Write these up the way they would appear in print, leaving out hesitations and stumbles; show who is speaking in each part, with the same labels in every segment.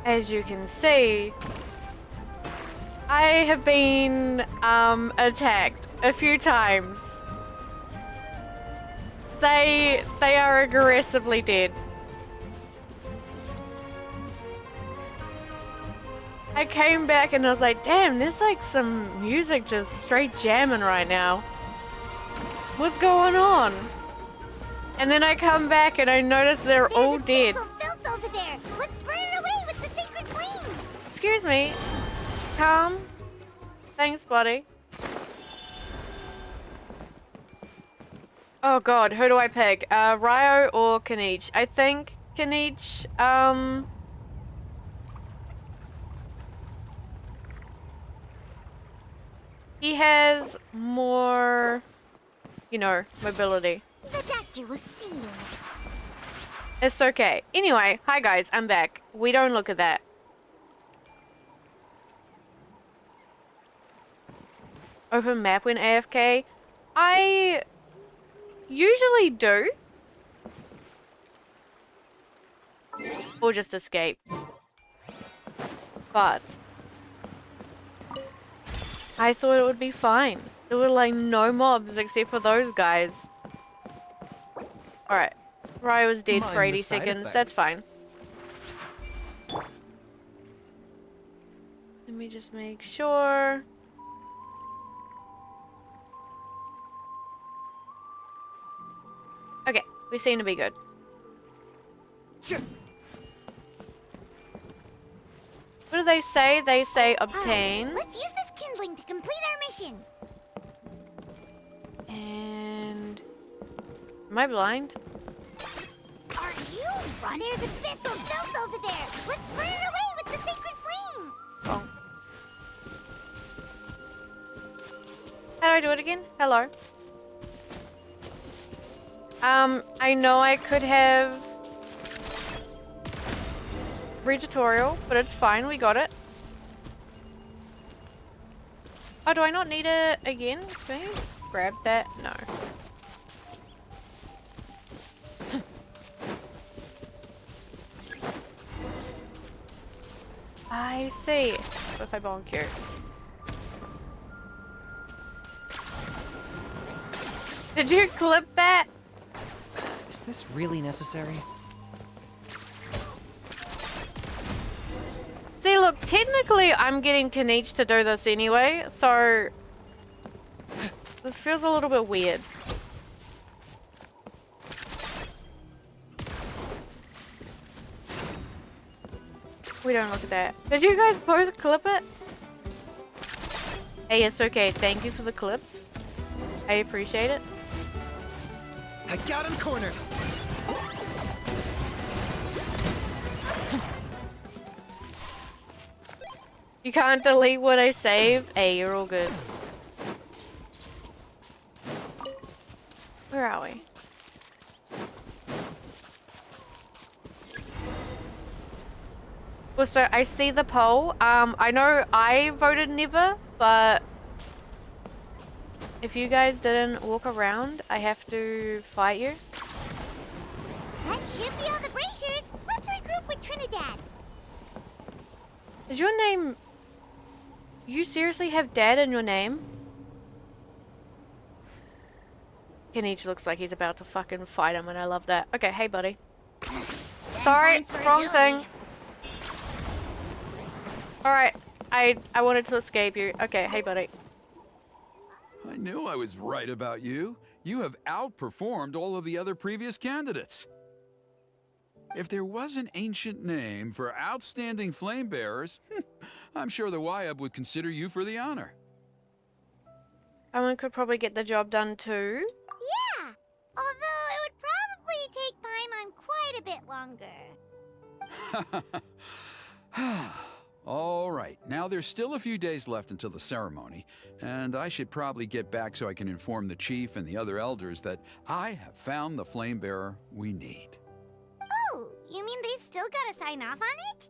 Speaker 1: as you can see, I have been attacked a few times. They are aggressively dead. I came back and I was like, damn, there's like some music just straight jamming right now. What's going on? And then I come back and I notice they're all dead.
Speaker 2: There's a filth over there. Let's burn it away with the sacred flame.
Speaker 1: Excuse me. Calm. Thanks, buddy. Oh god, who do I pick? Ryo or Kanich? I think Kanich, he has more, you know, mobility.
Speaker 2: The doctor will see you.
Speaker 1: It's okay. Anyway, hi guys, I'm back. We don't look at that. Open map when AFK? I usually do. Or just escape. But I thought it would be fine. There were like no mobs except for those guys. Alright. Ryo was dead for 80 seconds. That's fine. Let me just make sure. Okay, we seem to be good. What do they say? They say obtain.
Speaker 2: Let's use this kindling to complete our mission.
Speaker 1: And... am I blind?
Speaker 2: Are you run? There's a fist of filth over there. Let's burn it away with the sacred flame.
Speaker 1: Oh. How do I do it again? Hello. I know I could have read tutorial, but it's fine, we got it. Oh, do I not need it again? Can I grab that? No. I see. What if I bonk here? Did you clip that?
Speaker 3: Is this really necessary?
Speaker 1: See, look, technically I'm getting Kanich to do this anyway, so this feels a little bit weird. We don't look at that. Did you guys both clip it? Hey, it's okay. Thank you for the clips. I appreciate it.
Speaker 3: I got him cornered.
Speaker 1: You can't delete what I save. Hey, you're all good. Where are we? Well, so I see the poll. I know I voted never, but if you guys didn't walk around, I have to fight you.
Speaker 2: That should be all the braziers. Let's regroup with Trinidad.
Speaker 1: Is your name... you seriously have Dad in your name? Kanich looks like he's about to fucking fight him and I love that. Okay, hey buddy. Sorry, wrong thing. Alright, I wanted to escape you. Okay, hey buddy.
Speaker 4: I knew I was right about you. You have outperformed all of the other previous candidates. If there was an ancient name for outstanding flame bearers, I'm sure the Wyab would consider you for the honor.
Speaker 1: Someone could probably get the job done too.
Speaker 2: Yeah, although it would probably take Paimon quite a bit longer.
Speaker 4: All right, now there's still a few days left until the ceremony, and I should probably get back so I can inform the chief and the other elders that I have found the flame bearer we need.
Speaker 2: Oh, you mean they've still got to sign off on it?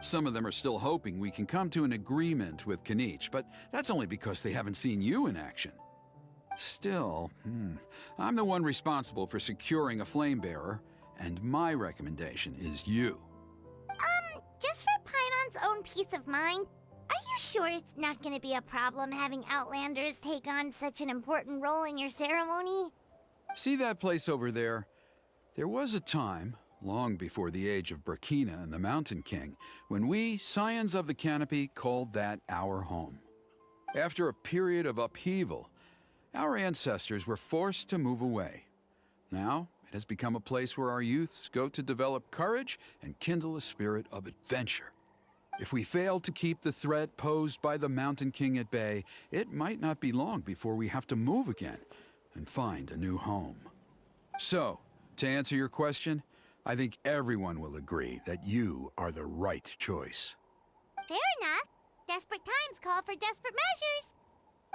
Speaker 4: Some of them are still hoping we can come to an agreement with Kanich, but that's only because they haven't seen you in action. Still, I'm the one responsible for securing a flame bearer, and my recommendation is you.
Speaker 2: one's own peace of mind, are you sure it's not gonna be a problem having Outlanders take on such an important role in your ceremony?
Speaker 4: See that place over there? There was a time, long before the age of Burkina and the Mountain King, when we, Scions of the Canopy, called that our home. After a period of upheaval, our ancestors were forced to move away. Now, it has become a place where our youths go to develop courage and kindle a spirit of adventure. If we fail to keep the threat posed by the Mountain King at bay, it might not be long before we have to move again and find a new home. So, to answer your question, I think everyone will agree that you are the right choice.
Speaker 2: Fair enough. Desperate times call for desperate measures.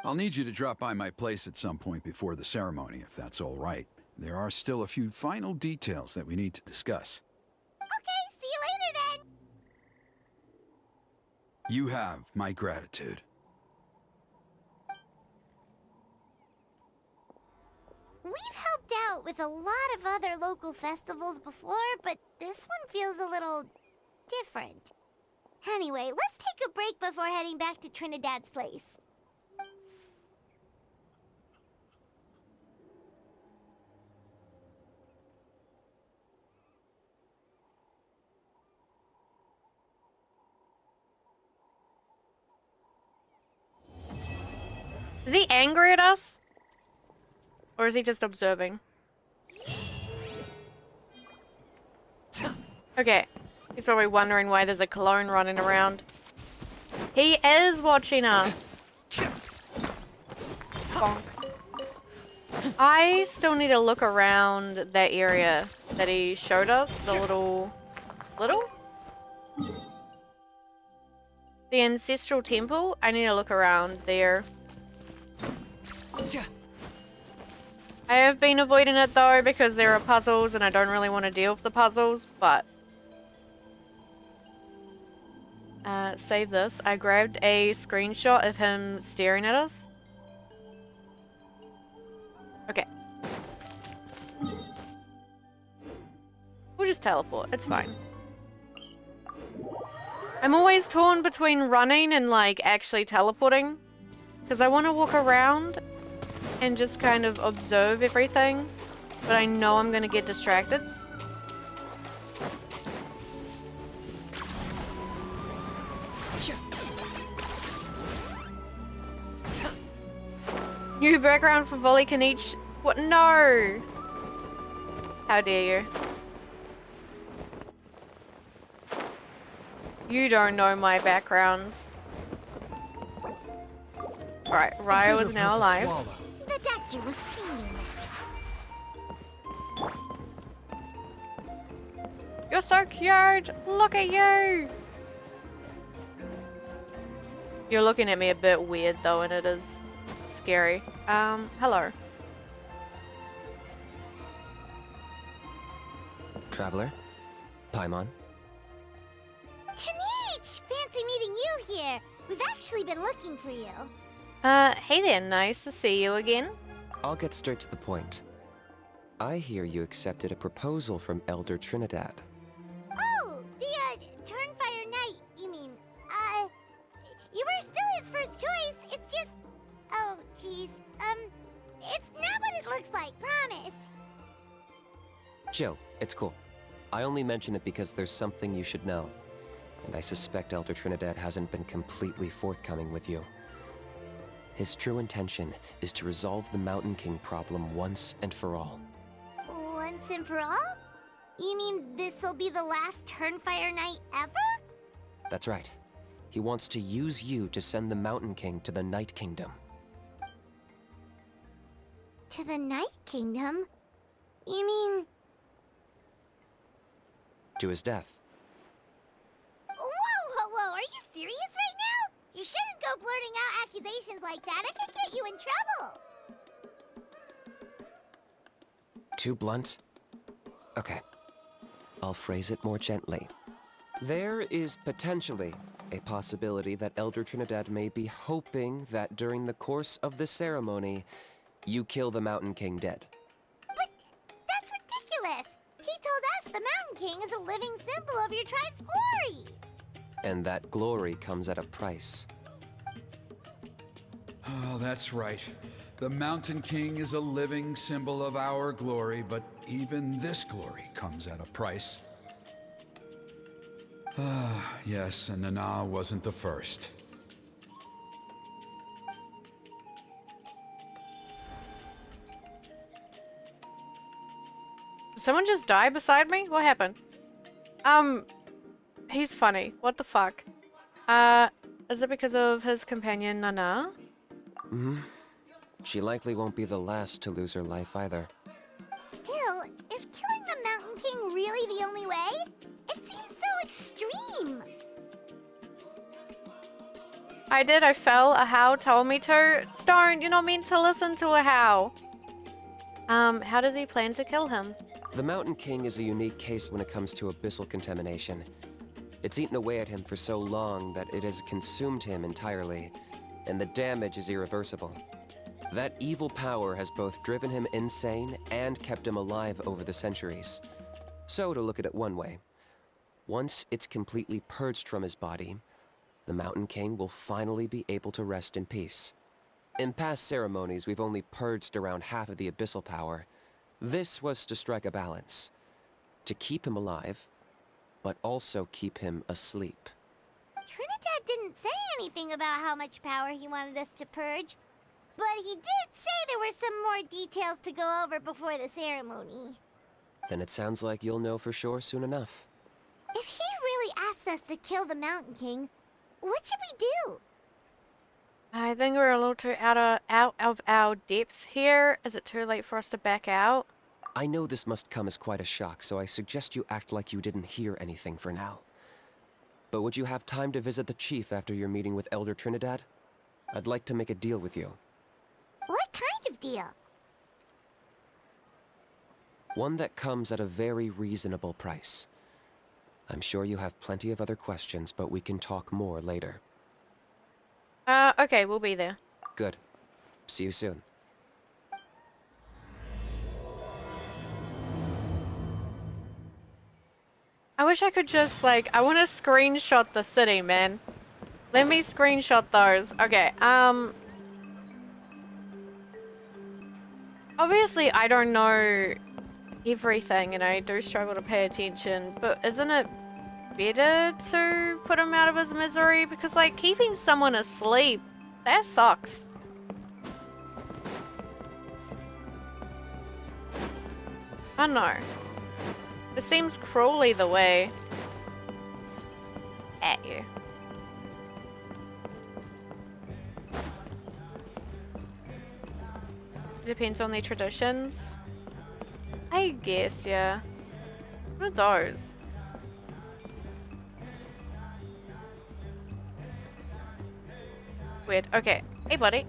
Speaker 4: I'll need you to drop by my place at some point before the ceremony, if that's all right. There are still a few final details that we need to discuss.
Speaker 2: Okay, see you later then.
Speaker 4: You have my gratitude.
Speaker 2: We've helped out with a lot of other local festivals before, but this one feels a little different. Anyway, let's take a break before heading back to Trinidad's place.
Speaker 1: Is he angry at us? Or is he just observing? Okay. He's probably wondering why there's a clone running around. He is watching us. Bonk. I still need to look around that area that he showed us. The little... The ancestral temple. I need to look around there. I have been avoiding it though because there are puzzles and I don't really want to deal with the puzzles, but... save this. I grabbed a screenshot of him staring at us. Okay. We'll just teleport. It's fine. I'm always torn between running and like actually teleporting. Because I want to walk around and just kind of observe everything. But I know I'm going to get distracted. New background for volley can each... What? No! How dare you. You don't know my backgrounds. Alright, Ryo is now alive.
Speaker 2: The doctor will see you.
Speaker 1: You're so cute! Look at you! You're looking at me a bit weird though, and it is scary. Hello.
Speaker 5: Traveler? Paimon?
Speaker 2: Kanichi! Fancy meeting you here. We've actually been looking for you.
Speaker 1: Hey there, nice to see you again.
Speaker 5: I'll get straight to the point. I hear you accepted a proposal from Elder Trinidad.
Speaker 2: Oh, the, Turnfire Knight, you mean. You were still his first choice. It's just... Oh, jeez. It's not what it looks like, promise.
Speaker 5: Chill, it's cool. I only mention it because there's something you should know. And I suspect Elder Trinidad hasn't been completely forthcoming with you. His true intention is to resolve the Mountain King problem once and for all.
Speaker 2: Once and for all? You mean this'll be the last Turnfire Knight ever?
Speaker 5: That's right. He wants to use you to send the Mountain King to the Night Kingdom.
Speaker 2: To the Night Kingdom? You mean...
Speaker 5: To his death.
Speaker 2: Whoa, are you serious right now? You shouldn't go blurting out accusations like that. It could get you in trouble.
Speaker 5: Too blunt? Okay. I'll phrase it more gently. There is potentially a possibility that Elder Trinidad may be hoping that during the course of the ceremony, you kill the Mountain King dead.
Speaker 2: But that's ridiculous. He told us the Mountain King is a living symbol of your tribe's glory.
Speaker 5: And that glory comes at a price.
Speaker 4: Oh, that's right. The Mountain King is a living symbol of our glory, but even this glory comes at a price. Ah, yes, and Nana wasn't the first.
Speaker 1: Did someone just die beside me? What happened? He's funny. What the fuck? Is it because of his companion, Nana?
Speaker 5: Mm-hmm. She likely won't be the last to lose her life either.
Speaker 2: Still, is killing the Mountain King really the only way? It seems so extreme.
Speaker 1: I did, I fell. A how told me to. Stone, you're not meant to listen to a how. How does he plan to kill him?
Speaker 5: The Mountain King is a unique case when it comes to abyssal contamination. It's eaten away at him for so long that it has consumed him entirely, and the damage is irreversible. That evil power has both driven him insane and kept him alive over the centuries. So, to look at it one way, once it's completely purged from his body, the Mountain King will finally be able to rest in peace. In past ceremonies, we've only purged around half of the abyssal power. This was to strike a balance, to keep him alive, but also keep him asleep.
Speaker 2: Trinidad didn't say anything about how much power he wanted us to purge, but he did say there were some more details to go over before the ceremony.
Speaker 5: Then it sounds like you'll know for sure soon enough.
Speaker 2: If he really asks us to kill the Mountain King, what should we do?
Speaker 1: I think we're a little too out of our depth here. Is it too late for us to back out?
Speaker 5: I know this must come as quite a shock, so I suggest you act like you didn't hear anything for now. But would you have time to visit the chief after your meeting with Elder Trinidad? I'd like to make a deal with you.
Speaker 2: What kind of deal?
Speaker 5: One that comes at a very reasonable price. I'm sure you have plenty of other questions, but we can talk more later.
Speaker 1: Okay, we'll be there.
Speaker 5: Good. See you soon.
Speaker 1: I wish I could just, like, I want to screenshot the city, man. Let me screenshot those. Okay, obviously, I don't know everything, and I do struggle to pay attention, but isn't it better to put him out of his misery? Because, like, keeping someone asleep, that sucks. I don't know. It seems cruelly the way at you. It depends on their traditions. I guess, yeah. What are those? Weird. Okay. Hey, buddy.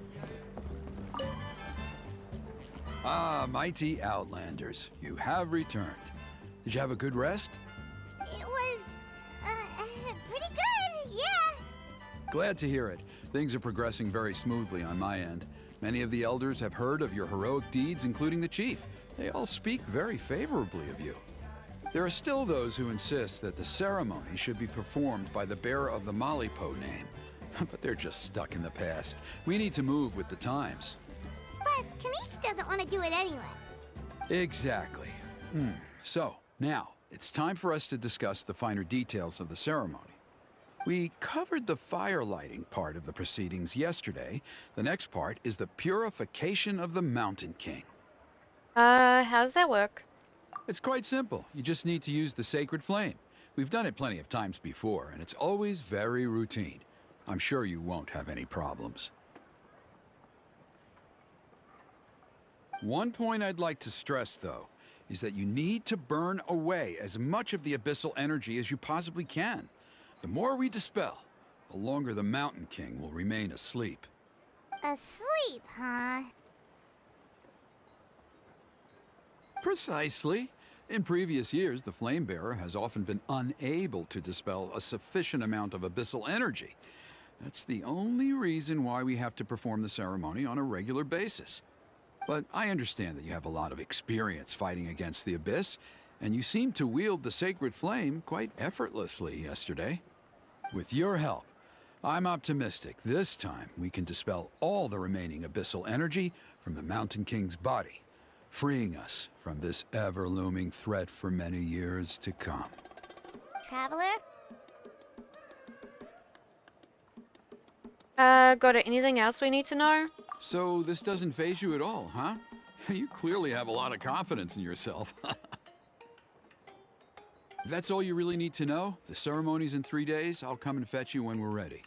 Speaker 4: Ah, mighty Outlanders, you have returned. Did you have a good rest?
Speaker 2: It was, pretty good, yeah.
Speaker 4: Glad to hear it. Things are progressing very smoothly on my end. Many of the elders have heard of your heroic deeds, including the chief. They all speak very favorably of you. There are still those who insist that the ceremony should be performed by the bearer of the Malipo name. But they're just stuck in the past. We need to move with the times.
Speaker 2: Plus, Kanish doesn't want to do it anyway.
Speaker 4: Exactly. So, now, it's time for us to discuss the finer details of the ceremony. We covered the fire lighting part of the proceedings yesterday. The next part is the purification of the Mountain King.
Speaker 1: How does that work?
Speaker 4: It's quite simple. You just need to use the sacred flame. We've done it plenty of times before, and it's always very routine. I'm sure you won't have any problems. One point I'd like to stress, though, is that you need to burn away as much of the abyssal energy as you possibly can. The more we dispel, the longer the Mountain King will remain asleep.
Speaker 2: Asleep, huh?
Speaker 4: Precisely. In previous years, the Flame Bearer has often been unable to dispel a sufficient amount of abyssal energy. That's the only reason why we have to perform the ceremony on a regular basis. But I understand that you have a lot of experience fighting against the Abyss, and you seemed to wield the sacred flame quite effortlessly yesterday. With your help, I'm optimistic this time we can dispel all the remaining abyssal energy from the Mountain King's body, freeing us from this ever-looming threat for many years to come.
Speaker 2: Traveler?
Speaker 1: Got it. Anything else we need to know?
Speaker 4: So this doesn't faze you at all, huh? You clearly have a lot of confidence in yourself. That's all you really need to know. The ceremony's in 3 days. I'll come and fetch you when we're ready.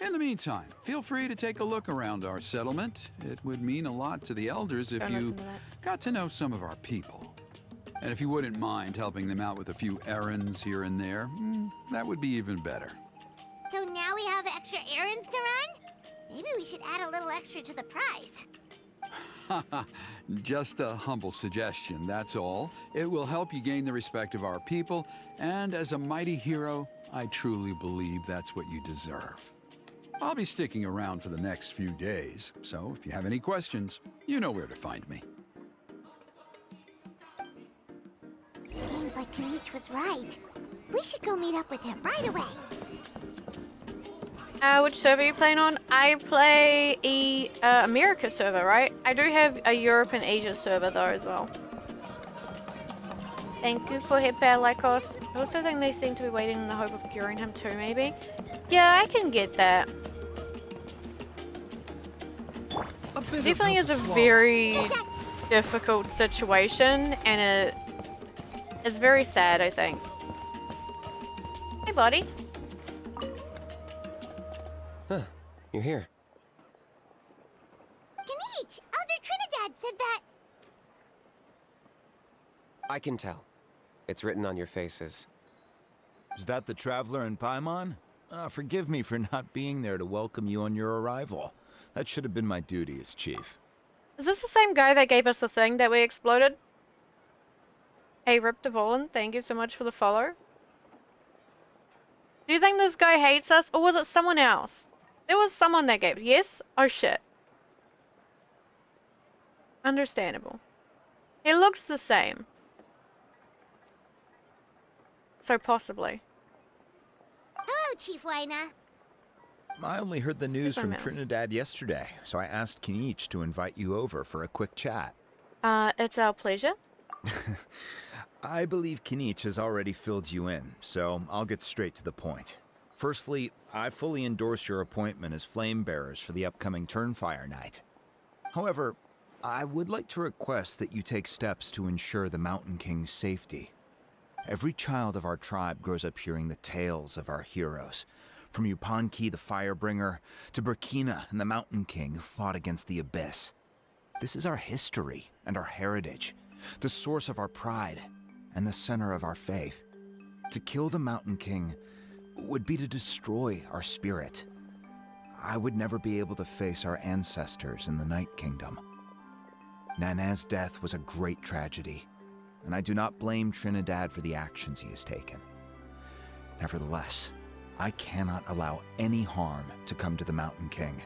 Speaker 4: In the meantime, feel free to take a look around our settlement. It would mean a lot to the elders if
Speaker 1: Don't
Speaker 4: you
Speaker 1: listen to that.
Speaker 4: got to know some of our people. And if you wouldn't mind helping them out with a few errands here and there, that would be even better.
Speaker 2: So now we have extra errands to run? Maybe we should add a little extra to the price.
Speaker 4: Just a humble suggestion, that's all. It will help you gain the respect of our people, and as a mighty hero, I truly believe that's what you deserve. I'll be sticking around for the next few days, so if you have any questions, you know where to find me.
Speaker 2: Seems like Kanich was right. We should go meet up with him right away.
Speaker 1: Which server are you playing on? I play America server, right? I do have a Europe and Asia server though as well. Thank you for Hitfair Lycos. I also think they seem to be waiting in the hope of curing him too, maybe. Yeah, I can get that. Definitely is a very difficult situation, and it is very sad, I think. Hey, buddy.
Speaker 5: Huh, you're here.
Speaker 2: Kanich, Elder Trinidad said that.
Speaker 5: I can tell. It's written on your faces.
Speaker 6: Is that the Traveler in Paimon? Forgive me for not being there to welcome you on your arrival. That should have been my duty as chief.
Speaker 1: Is this the same guy that gave us the thing that we exploded? Hey, Rip Devolan, thank you so much for the follow. Do you think this guy hates us, or was it someone else? There was someone that gave. Yes? Oh shit. Understandable. He looks the same. So possibly.
Speaker 2: Hello, Chief Waina.
Speaker 6: I only heard the news
Speaker 1: Here's my
Speaker 6: from
Speaker 1: mouse.
Speaker 6: Trinidad yesterday, so I asked Kinich to invite you over for a quick chat.
Speaker 1: It's our pleasure.
Speaker 6: I believe Kinich has already filled you in, so I'll get straight to the point. Firstly, I fully endorse your appointment as flame bearers for the upcoming Turnfire Night. However, I would like to request that you take steps to ensure the Mountain King's safety. Every child of our tribe grows up hearing the tales of our heroes, from Yupanqui the Firebringer to Burkina and the Mountain King who fought against the Abyss. This is our history and our heritage, the source of our pride and the center of our faith. To kill the Mountain King would be to destroy our spirit. I would never be able to face our ancestors in the Night Kingdom. Nana's death was a great tragedy, and I do not blame Trinidad for the actions he has taken. Nevertheless, I cannot allow any harm to come to the Mountain King.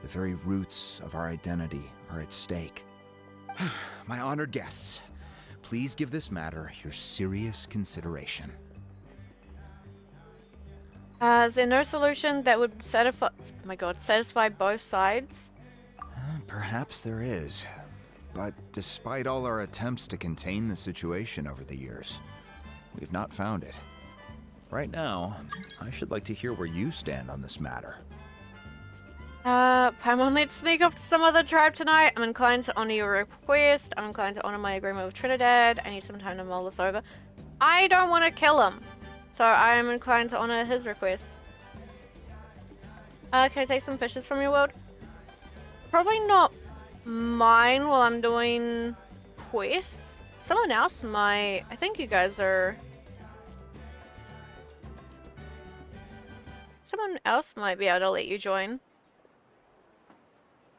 Speaker 6: The very roots of our identity are at stake. My honored guests, please give this matter your serious consideration.
Speaker 1: Is there no solution that would satisfy, oh my god, satisfy both sides?
Speaker 6: Perhaps there is, but despite all our attempts to contain the situation over the years, we've not found it. Right now, I should like to hear where you stand on this matter.
Speaker 1: Paimon, let's sneak off to some other tribe tonight. I'm inclined to honor your request. I'm inclined to honor my agreement with Trinidad. I need some time to mull this over. I don't want to kill him, so I am inclined to honor his request. Can I take some fishes from your world? Probably not mine while I'm doing quests. Someone else might. I think you guys are... Someone else might be able to let you join.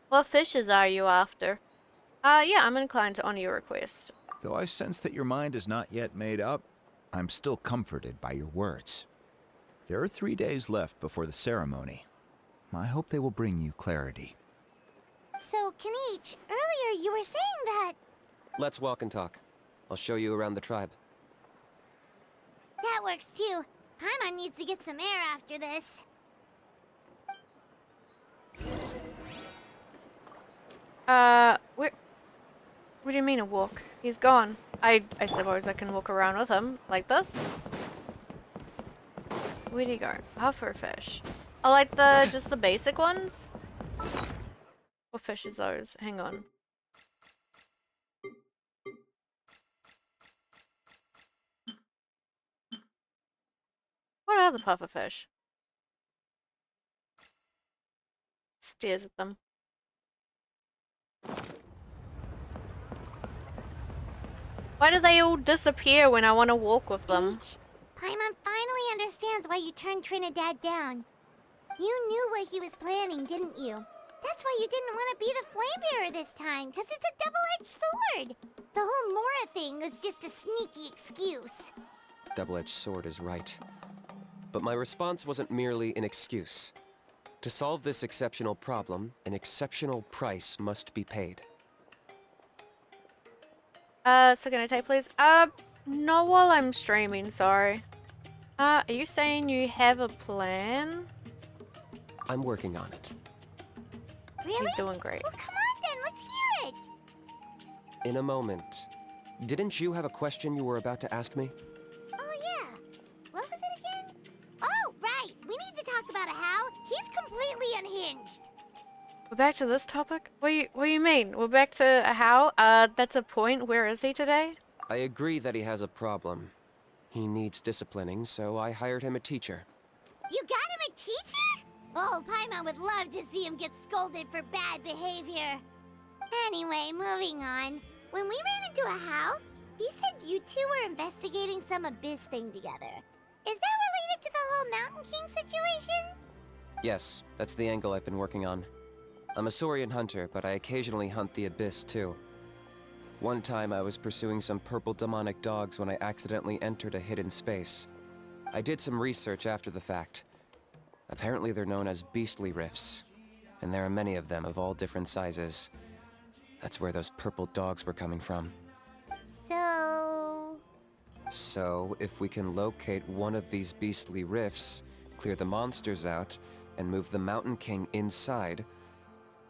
Speaker 1: What fishes are you after? Yeah, I'm inclined to honor your request.
Speaker 6: Though I sense that your mind is not yet made up, I'm still comforted by your words. There are 3 days left before the ceremony. I hope they will bring you clarity.
Speaker 2: So, Kanich, earlier you were saying that...
Speaker 5: Let's walk and talk. I'll show you around the tribe.
Speaker 2: That works too. Paimon needs to get some air after this.
Speaker 1: What do you mean a walk? He's gone. I suppose I can walk around with him, like this. Where'd he go? Pufferfish. I like just the basic ones. What fish is those? Hang on. What are the pufferfish? Stares at them. Why do they all disappear when I want to walk with them?
Speaker 2: Paimon finally understands why you turned Trinidad down. You knew what he was planning, didn't you? That's why you didn't want to be the Flamebearer this time, because it's a double-edged sword. The whole Mora thing was just a sneaky excuse.
Speaker 5: Double-edged sword is right. But my response wasn't merely an excuse. To solve this exceptional problem, an exceptional price must be paid.
Speaker 1: So can I take please? Not while I'm streaming, sorry. Are you saying you have a plan?
Speaker 5: I'm working on it.
Speaker 2: Really?
Speaker 1: He's doing great.
Speaker 2: Well, come on then, let's hear it.
Speaker 5: In a moment. Didn't you have a question you were about to ask me?
Speaker 2: Oh yeah. What was it again? Oh, right. We need to talk about how he's completely unhinged.
Speaker 1: We're back to this topic? What do you mean? We're back to how? That's a point. Where is he today?
Speaker 5: I agree that he has a problem. He needs disciplining, so I hired him a teacher.
Speaker 2: You got him a teacher? Oh, Paimon would love to see him get scolded for bad behavior. Anyway, moving on. When we ran into a how, he said you two were investigating some abyss thing together. Is that related to the whole Mountain King situation?
Speaker 5: Yes, that's the angle I've been working on. I'm a Saurian hunter, but I occasionally hunt the abyss too. One time I was pursuing some purple demonic dogs when I accidentally entered a hidden space. I did some research after the fact. Apparently they're known as beastly rifts, and there are many of them of all different sizes. That's where those purple dogs were coming from.
Speaker 2: So,
Speaker 5: if we can locate one of these beastly rifts, clear the monsters out, and move the Mountain King inside,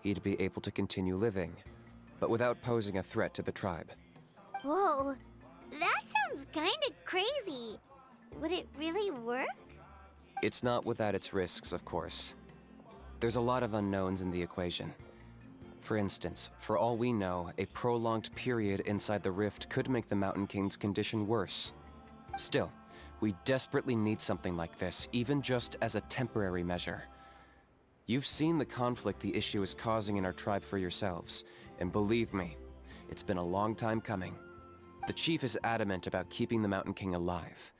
Speaker 5: he'd be able to continue living, but without posing a threat to the tribe.
Speaker 2: whoa, that sounds kinda crazy. Would it really work?
Speaker 5: It's not without its risks, of course. There's a lot of unknowns in the equation. For instance, for all we know, a prolonged period inside the rift could make the Mountain King's condition worse. Still, we desperately need something like this, even just as a temporary measure. You've seen the conflict the issue is causing in our tribe for yourselves, and believe me, it's been a long time coming. The chief is adamant about keeping the Mountain King alive,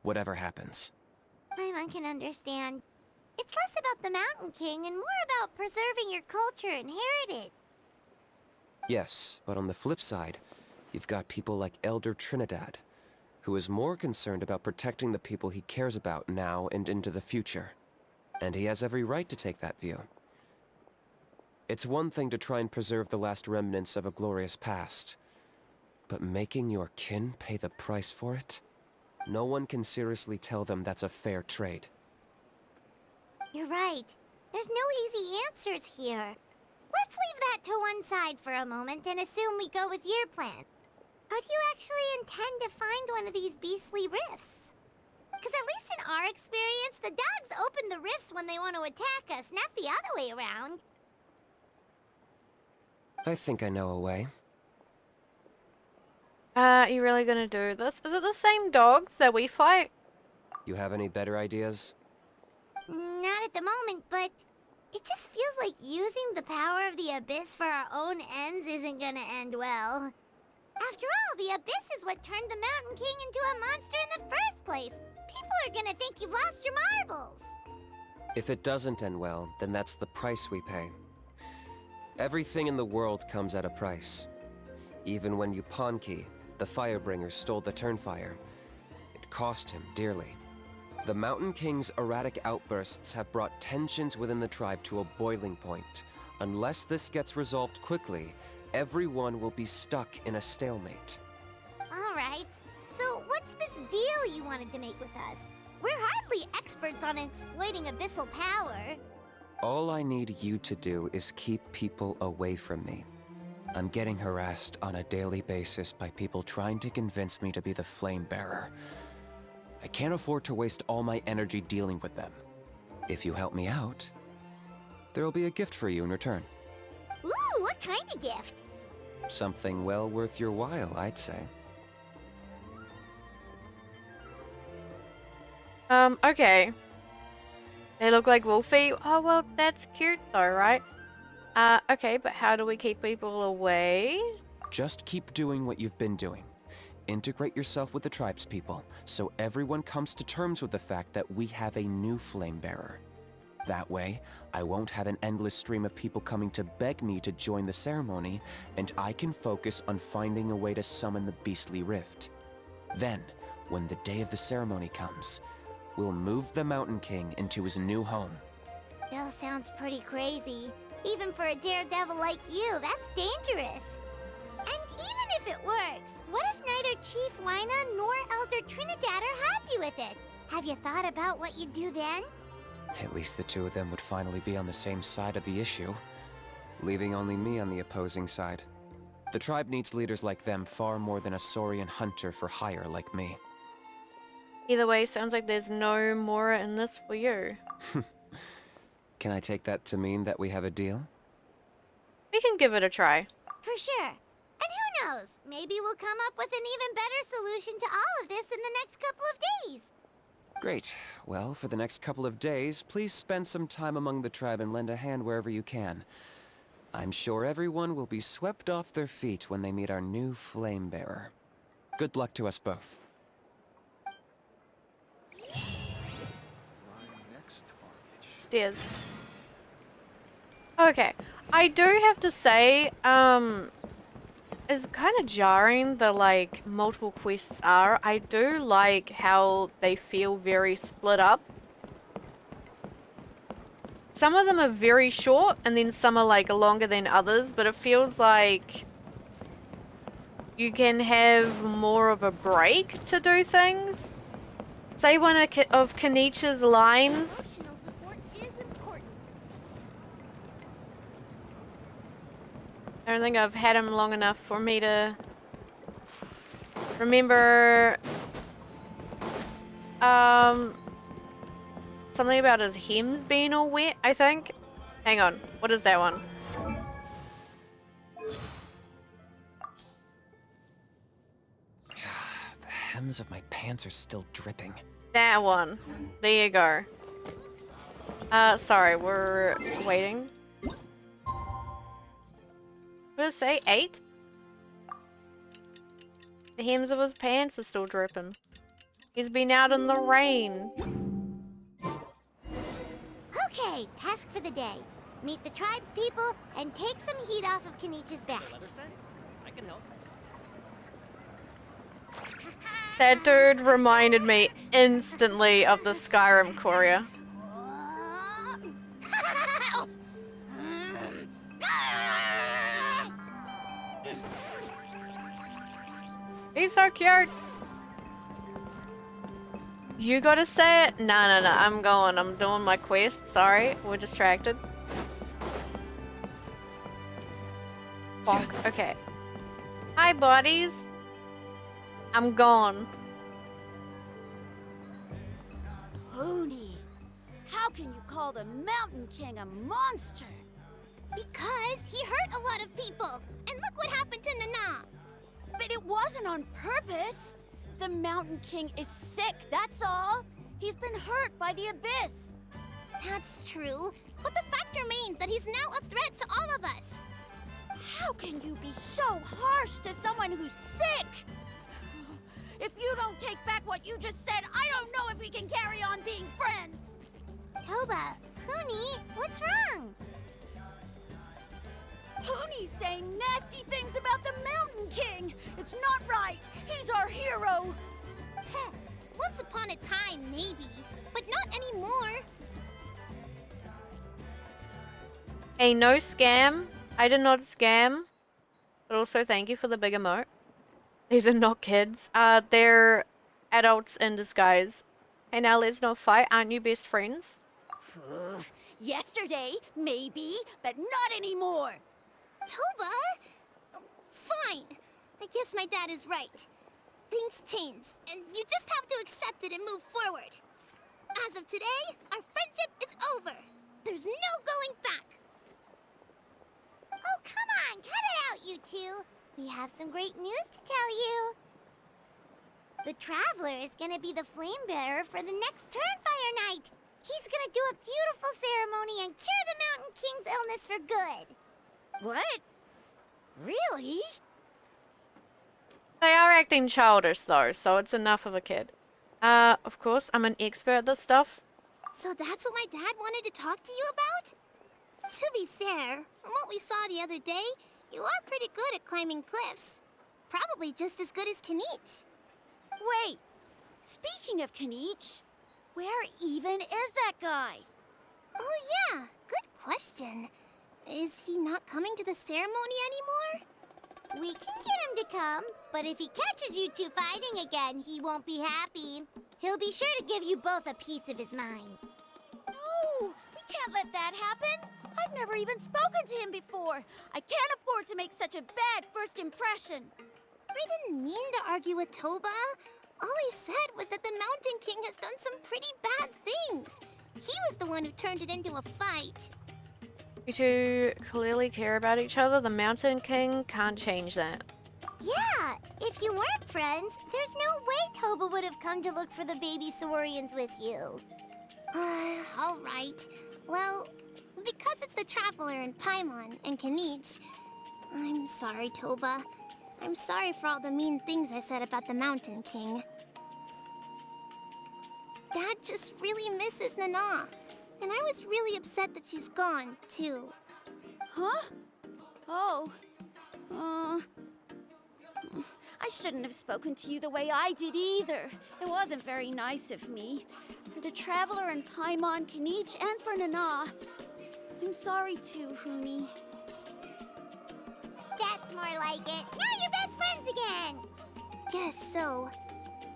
Speaker 5: whatever happens.
Speaker 2: Paimon can understand. It's less about the Mountain King and more about preserving your culture and heritage.
Speaker 5: Yes, but on the flip side, you've got people like Elder Trinidad, who is more concerned about protecting the people he cares about now and into the future. And he has every right to take that view. It's one thing to try and preserve the last remnants of a glorious past, but making your kin pay the price for it? No one can seriously tell them that's a fair trade.
Speaker 2: You're right. There's no easy answers here. Let's leave that to one side for a moment and assume we go with your plan. How do you actually intend to find one of these beastly rifts? Because at least in our experience, the dogs open the rifts when they want to attack us, not the other way around.
Speaker 5: I think I know a way.
Speaker 1: You really gonna do this? Is it the same dogs that we fight?
Speaker 5: You have any better ideas?
Speaker 2: Not at the moment, but it just feels like using the power of the Abyss for our own ends isn't gonna end well. After all, the Abyss is what turned the Mountain King into a monster in the first place. People are gonna think you've lost your marbles.
Speaker 5: If it doesn't end well, then that's the price we pay. Everything in the world comes at a price. Even when Yupanqui, the Firebringer, stole the Turnfire, it cost him dearly. The Mountain King's erratic outbursts have brought tensions within the tribe to a boiling point. Unless this gets resolved quickly, everyone will be stuck in a stalemate.
Speaker 2: Alright, so what's this deal you wanted to make with us. We're hardly experts on exploiting abyssal power.
Speaker 5: All I need you to do is keep people away from me. I'm getting harassed on a daily basis by people trying to convince me to be the flame bearer. I can't afford to waste all my energy dealing with them. If you help me out, there'll be a gift for you in return.
Speaker 2: Ooh, what kind of gift?
Speaker 5: Something well worth your while, I'd say.
Speaker 1: Okay. They look like Wolfie. Oh, well, that's cute though, right? Okay, but how do we keep people away?
Speaker 5: Just keep doing what you've been doing. Integrate yourself with the tribespeople, so everyone comes to terms with the fact that we have a new flame bearer. That way, I won't have an endless stream of people coming to beg me to join the ceremony, and I can focus on finding a way to summon the beastly rift. Then, when the day of the ceremony comes, we'll move the Mountain King into his new home.
Speaker 2: Still sounds pretty crazy. Even for a daredevil like you, that's dangerous. And even if it works, what if neither Chief Lina nor Elder Trinidad are happy with it? Have you thought about what you'd do then?
Speaker 5: At least the two of them would finally be on the same side of the issue, leaving only me on the opposing side. The tribe needs leaders like them far more than a Saurian hunter for hire like me.
Speaker 1: Either way, sounds like there's no more in this for you.
Speaker 5: Can I take that to mean that we have a deal?
Speaker 1: We can give it a try.
Speaker 2: For sure. And who knows? Maybe we'll come up with an even better solution to all of this in the next couple of days.
Speaker 5: Great. Well, for the next couple of days, please spend some time among the tribe and lend a hand wherever you can. I'm sure everyone will be swept off their feet when they meet our new flame bearer. Good luck to us both.
Speaker 1: Stairs. Okay. I do have to say, it's kind of jarring the, like, multiple quests are. I do like how they feel very split up. Some of them are very short, and then some are, like, longer than others, but it feels like you can have more of a break to do things. Say one of Kenichi's lines.
Speaker 2: Emotional support is important.
Speaker 1: I don't think I've had him long enough for me to remember something about his hems being all wet, I think. Hang on, what is that one?
Speaker 5: The hems of my pants are still dripping.
Speaker 1: That one. There you go. Sorry, we're waiting. What did it say? 8? The hems of his pants are still dripping. He's been out in the rain.
Speaker 2: Okay, task for the day. Meet the tribespeople and take some heat off of Kenichi's back.
Speaker 3: I can help.
Speaker 1: That dude reminded me instantly of the Skyrim courier. He's so cute. You gotta say it? No, I'm going. I'm doing my quest. Sorry, we're distracted. Bonk. Okay. Hi, buddies. I'm gone.
Speaker 7: Pony, how can you call the Mountain King a monster?
Speaker 2: Because he hurt a lot of people. And look what happened to Nana.
Speaker 7: But it wasn't on purpose. The Mountain King is sick, that's all. He's been hurt by the abyss.
Speaker 2: That's true. But the fact remains that he's now a threat to all of us.
Speaker 7: How can you be so harsh to someone who's sick? If you don't take back what you just said, I don't know if we can carry on being friends.
Speaker 2: Toba, Pony, what's wrong?
Speaker 7: Pony's saying nasty things about the Mountain King. It's not right. He's our hero.
Speaker 2: Once upon a time, maybe. But not anymore.
Speaker 1: Hey, no scam. I did not scam. But also thank you for the big emote. These are not kids. They're adults in disguise. Hey, now let's not fight. Aren't you best friends?
Speaker 7: Yesterday, maybe, but not anymore.
Speaker 2: Toba? Fine. I guess my dad is right. Things change, and you just have to accept it and move forward. As of today, our friendship is over. There's no going back. Oh, come on, cut it out, you two. We have some great news to tell you. The Traveler is gonna be the flame bearer for the next Turnfire Night. He's gonna do a beautiful ceremony and cure the Mountain King's illness for good.
Speaker 7: What? Really?
Speaker 1: They are acting childish though, so it's enough of a kid. Of course, I'm an expert at this stuff.
Speaker 2: So that's what my dad wanted to talk to you about? To be fair, from what we saw the other day, you are pretty good at climbing cliffs. Probably just as good as Kanich.
Speaker 7: Wait, speaking of Kanich, where even is that guy?
Speaker 2: Oh yeah, good question. Is he not coming to the ceremony anymore? We can get him to come, but if he catches you two fighting again, he won't be happy. He'll be sure to give you both a piece of his mind.
Speaker 7: No, we can't let that happen. I've never even spoken to him before. I can't afford to make such a bad first impression.
Speaker 2: I didn't mean to argue with Toba. All I said was that the Mountain King has done some pretty bad things. He was the one who turned it into a fight.
Speaker 1: You two clearly care about each other. The Mountain King can't change that.
Speaker 2: Yeah, if you weren't friends, there's no way Toba would have come to look for the baby Saurians with you. All right. Well, because it's the Traveler and Paimon and Kanich, I'm sorry, Toba. I'm sorry for all the mean things I said about the Mountain King. Dad just really misses Nana, and I was really upset that she's gone, too.
Speaker 7: Huh? Oh. I shouldn't have spoken to you the way I did either. It wasn't very nice of me. For the Traveler and Paimon, Kanich, and for Nana. I'm sorry too, Huni.
Speaker 2: That's more like it. Now you're best friends again! Guess so.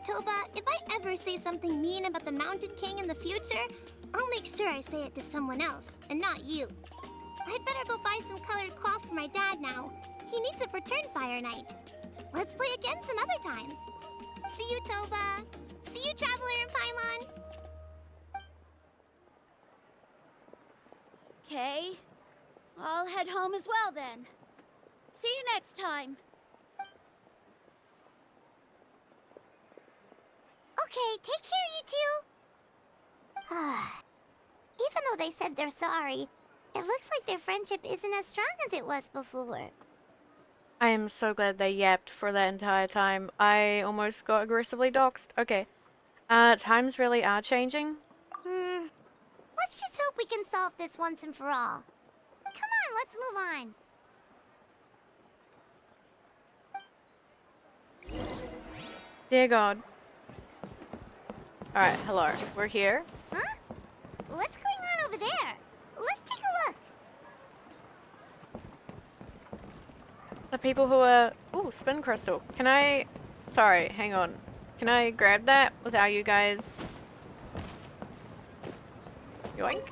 Speaker 2: Toba, if I ever say something mean about the Mountain King in the future, I'll make sure I say it to someone else, and not you. I'd better go buy some colored cloth for my dad now. He needs it for Turnfire Night. Let's play again some other time. See you, Toba. See you, Traveler and Paimon.
Speaker 7: Okay. I'll head home as well then. See you next time.
Speaker 2: Okay, take care, you two. Even though they said they're sorry, it looks like their friendship isn't as strong as it was before.
Speaker 1: I am so glad they yapped for that entire time. I almost got aggressively doxxed. Okay. Times really are changing.
Speaker 2: Let's just hope we can solve this once and for all. Come on, let's move on.
Speaker 1: Dear God. Alright, hello. We're here.
Speaker 2: Huh? What's going on over there? Let's take a look.
Speaker 1: The people who are... Ooh, spin crystal. Can I... Sorry, hang on. Can I grab that without you guys... Yoink.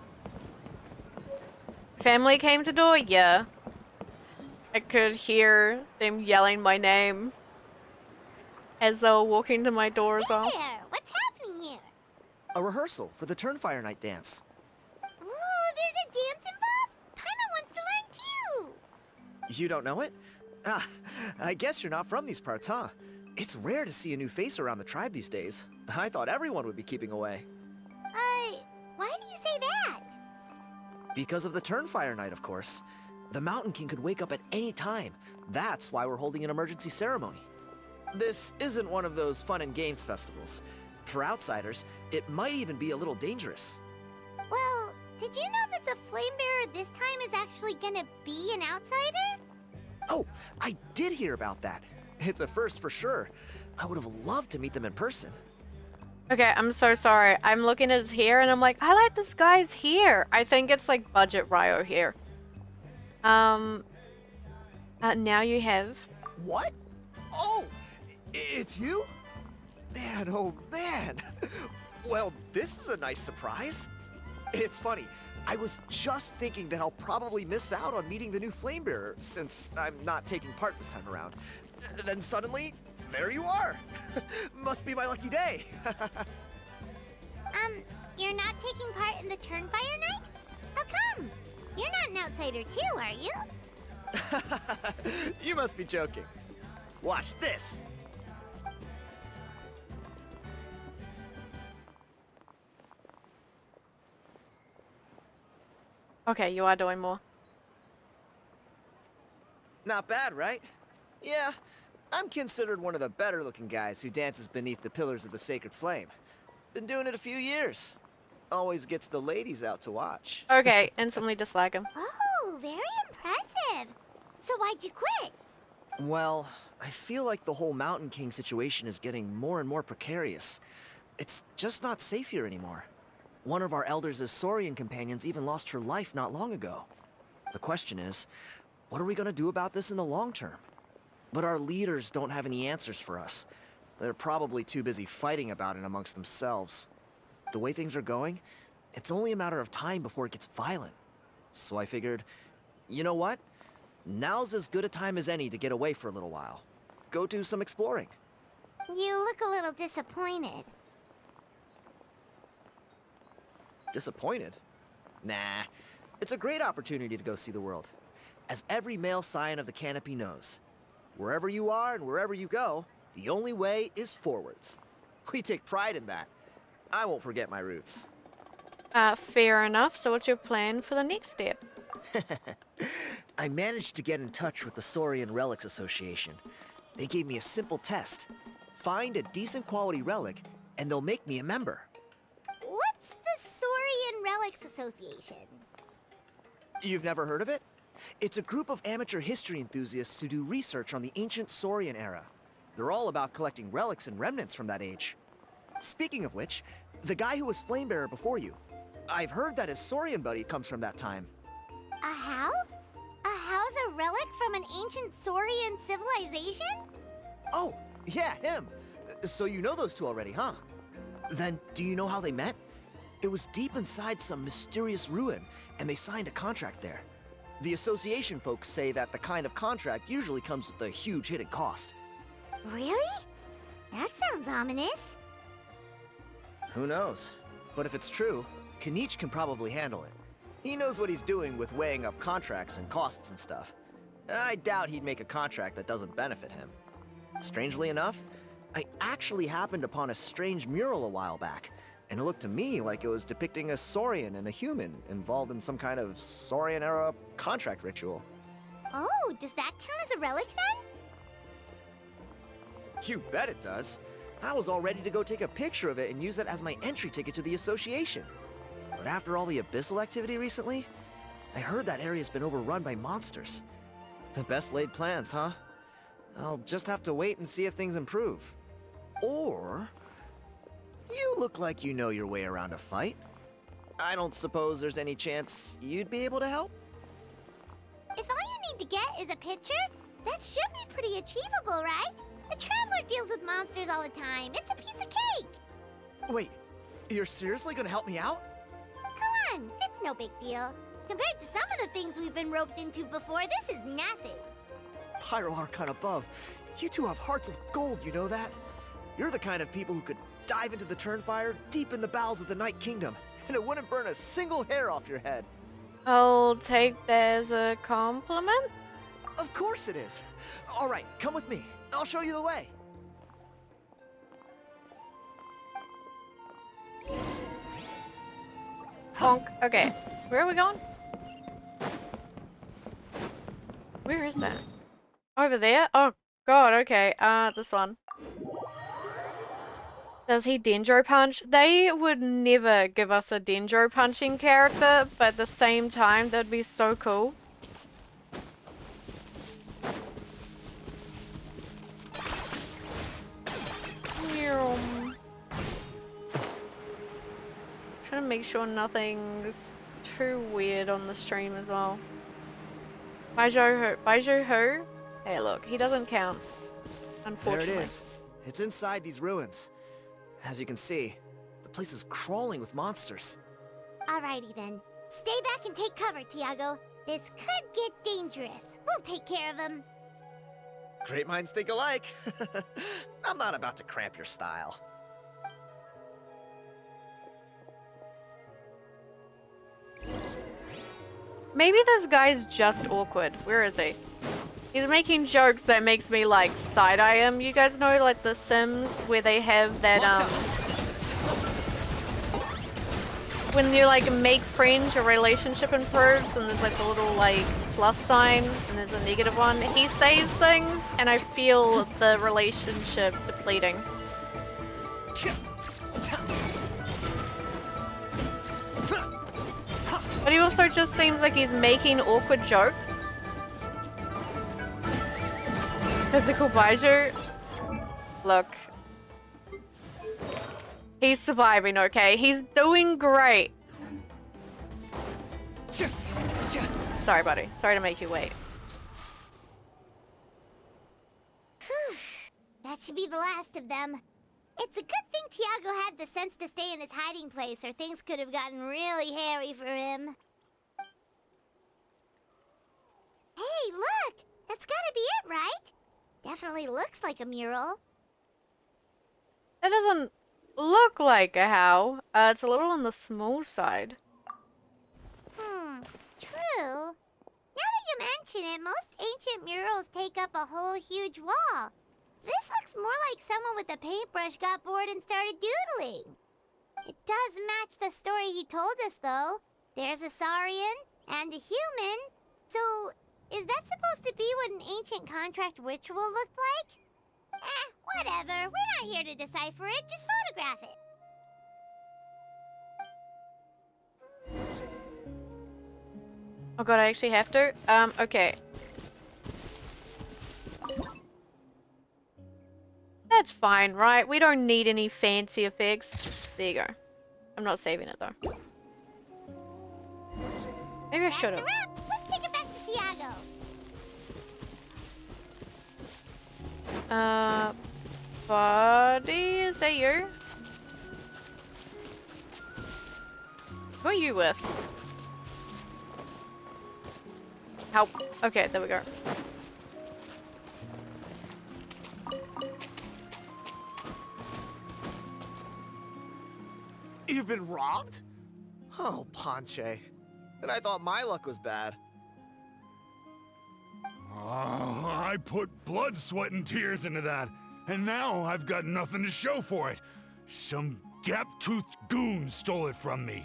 Speaker 1: Family came to door? Yeah. I could hear them yelling my name as they were walking to my door as well.
Speaker 2: Hey there, what's happening here?
Speaker 3: A rehearsal for the Turnfire Night dance.
Speaker 2: Ooh, there's a dance involved? Paimon wants to learn too.
Speaker 3: You don't know it? Ah, I guess you're not from these parts, huh? It's rare to see a new face around the tribe these days. I thought everyone would be keeping away.
Speaker 2: Why do you say that?
Speaker 3: Because of the Turnfire Night, of course. The Mountain King could wake up at any time. That's why we're holding an emergency ceremony. This isn't one of those fun and games festivals. For outsiders, it might even be a little dangerous.
Speaker 2: Well, did you know that the Flame Bearer this time is actually gonna be an outsider?
Speaker 3: Oh, I did hear about that. It's a first for sure. I would have loved to meet them in person.
Speaker 1: Okay, I'm so sorry. I'm looking at his hair and I'm like, I like this guy's hair. I think it's like budget Ryo hair. Now you have...
Speaker 3: What? Oh, it's you? Man, oh man! Well, this is a nice surprise. It's funny, I was just thinking that I'll probably miss out on meeting the new Flamebearer since I'm not taking part this time around. Then suddenly, there you are! Must be my lucky day!
Speaker 2: You're not taking part in the Turnfire Night? How come? You're not an outsider too, are you?
Speaker 3: You must be joking. Watch this!
Speaker 1: Okay, you are doing more.
Speaker 3: Not bad, right? Yeah, I'm considered one of the better looking guys who dances beneath the pillars of the sacred flame. Been doing it a few years. Always gets the ladies out to watch.
Speaker 1: Okay, instantly dislike him.
Speaker 2: Oh, very impressive. So why'd you quit?
Speaker 3: Well, I feel like the whole Mountain King situation is getting more and more precarious. It's just not safe here anymore. One of our elders' Saurian companions even lost her life not long ago. The question is, what are we gonna do about this in the long term? But our leaders don't have any answers for us. They're probably too busy fighting about it amongst themselves. The way things are going, it's only a matter of time before it gets violent. So I figured, you know what? Now's as good a time as any to get away for a little while. Go do some exploring.
Speaker 2: You look a little disappointed.
Speaker 3: Disappointed? Nah, it's a great opportunity to go see the world. As every male scion of the canopy knows, wherever you are and wherever you go, the only way is forwards. We take pride in that. I won't forget my roots.
Speaker 1: Fair enough. So what's your plan for the next step?
Speaker 3: I managed to get in touch with the Saurian Relics Association. They gave me a simple test. Find a decent quality relic, and they'll make me a member.
Speaker 2: What's the Saurian Relics Association?
Speaker 3: You've never heard of it? It's a group of amateur history enthusiasts who do research on the ancient Saurian era. They're all about collecting relics and remnants from that age. Speaking of which, the guy who was Flamebearer before you, I've heard that his Saurian buddy comes from that time.
Speaker 2: A how? A how's a relic from an ancient Saurian civilization?
Speaker 3: Oh, yeah, him. So you know those two already, huh? Then, do you know how they met? It was deep inside some mysterious ruin, and they signed a contract there. The association folks say that the kind of contract usually comes with a huge hidden cost.
Speaker 2: Really? That sounds ominous.
Speaker 3: Who knows? But if it's true, Kinich can probably handle it. He knows what he's doing with weighing up contracts and costs and stuff. I doubt he'd make a contract that doesn't benefit him. Strangely enough, I actually happened upon a strange mural a while back, and it looked to me like it was depicting a Saurian and a human involved in some kind of Saurian-era contract ritual.
Speaker 2: Oh, does that count as a relic then?
Speaker 3: You bet it does. I was all ready to go take a picture of it and use that as my entry ticket to the association. But after all the abyssal activity recently, I heard that area's been overrun by monsters. The best laid plans, huh? I'll just have to wait and see if things improve. Or... you look like you know your way around a fight. I don't suppose there's any chance you'd be able to help?
Speaker 2: If all you need to get is a picture, that should be pretty achievable, right? The Traveler deals with monsters all the time. It's a piece of cake.
Speaker 3: Wait, you're seriously gonna help me out?
Speaker 2: Come on, it's no big deal. Compared to some of the things we've been roped into before, this is nothing.
Speaker 3: Pyro Archon above, you two have hearts of gold, you know that? You're the kind of people who could dive into the Turnfire deep in the bowels of the Night Kingdom, and it wouldn't burn a single hair off your head.
Speaker 1: I'll take that as a compliment.
Speaker 3: Of course it is. All right, come with me. I'll show you the way.
Speaker 1: Bonk. Okay, where are we going? Where is that? Over there? Oh god, okay. This one. Does he Dendro Punch? They would never give us a Dendro Punching character, but at the same time, that'd be so cool. Trying to make sure nothing's too weird on the stream as well. Baizhou who? Hey look, he doesn't count. Unfortunately.
Speaker 3: There it is. It's inside these ruins. As you can see, the place is crawling with monsters.
Speaker 2: Alrighty then. Stay back and take cover, Tiago. This could get dangerous. We'll take care of him.
Speaker 3: Great minds think alike. I'm not about to cramp your style.
Speaker 1: Maybe this guy's just awkward. Where is he? He's making jokes that makes me like side-eye him. You guys know like The Sims where they have that when you like make friends, your relationship improves and there's like a little like plus sign and there's a negative one. He says things and I feel the relationship depleting. But he also just seems like he's making awkward jokes. Physical Baijiu. Look. He's surviving, okay? He's doing great. Sorry, buddy. Sorry to make you wait.
Speaker 2: That should be the last of them. It's a good thing Tiago had the sense to stay in his hiding place, or things could have gotten really hairy for him. Hey, look! That's gotta be it, right? Definitely looks like a mural.
Speaker 1: It doesn't look like a how. It's a little on the small side.
Speaker 2: True. Now that you mention it, most ancient murals take up a whole huge wall. This looks more like someone with a paintbrush got bored and started doodling. It does match the story he told us, though. There's a Saurian and a human. So, is that supposed to be what an ancient contract ritual looked like? Whatever. We're not here to decipher it. Just photograph it.
Speaker 1: Oh god, I actually have to? Okay. That's fine, right? We don't need any fancy effects. There you go. I'm not saving it though. Maybe I should have.
Speaker 2: That's a wrap. Let's take it back to Tiago.
Speaker 1: Buddy, is that you? Who are you with? Help. Okay, there we go.
Speaker 3: You've been robbed? Oh, Ponche. And I thought my luck was bad.
Speaker 8: I put blood, sweat, and tears into that, and now I've got nothing to show for it. Some gap-toothed goon stole it from me.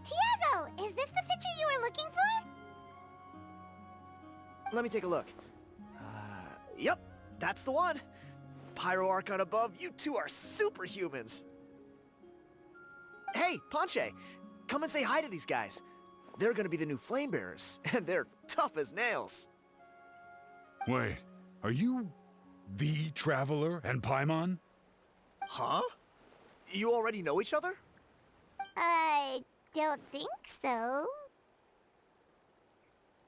Speaker 2: Tiago, is this the picture you were looking for?
Speaker 3: Let me take a look. Yep, that's the one. Pyro Archon above, you two are superhumans. Hey, Ponche, come and say hi to these guys. They're gonna be the new flame bearers, and they're tough as nails.
Speaker 8: Wait, are you the Traveler and Paimon?
Speaker 3: Huh? You already know each other?
Speaker 2: I don't think so.